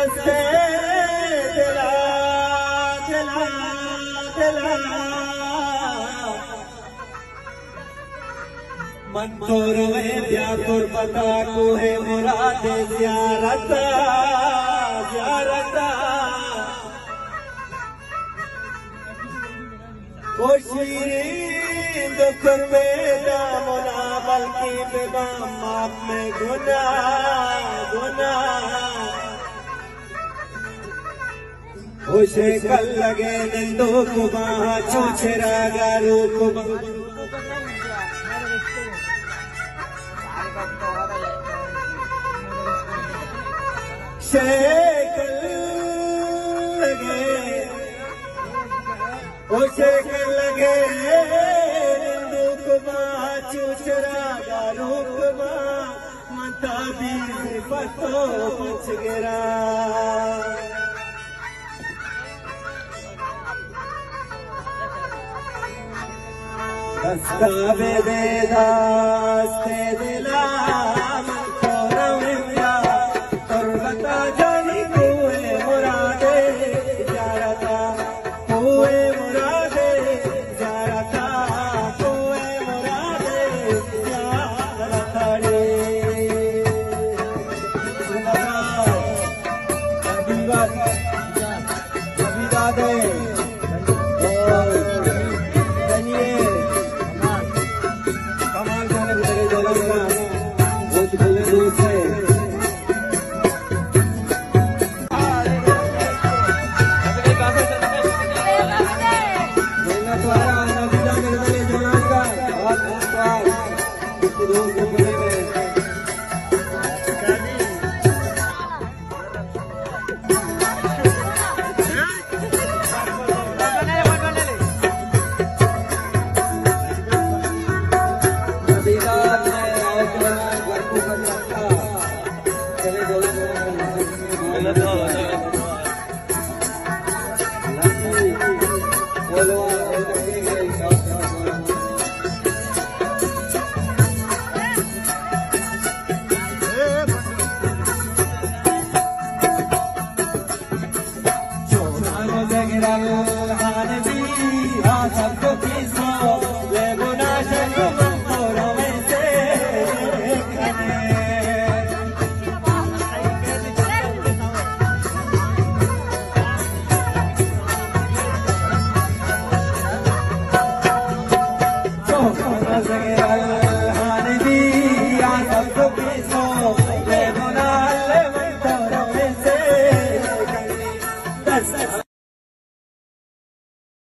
दस्ते दिला दिला दिला मन तो रोए ब्यापुर पता को है मुराद ज़ियारता ज़ियारता खुशीरीन दुख में नामुना बल्कि बेबाम माप में गुनाह गुनाह उसे कल लगे निंदो कुबा चूचरा गारू कुबा शेकल लगे उसे कल लगे निंदो कुबा चूचरा गारू कुबा मता भी पतो पच गिरा दस्तावेज़े दास्ते दिला मन को रविया तुरबता जानी कुए मुरादे ज़ियारता कुए मुरादे ज़ियारता कुए मुरादे ज़ियारता रे अभिवादे चले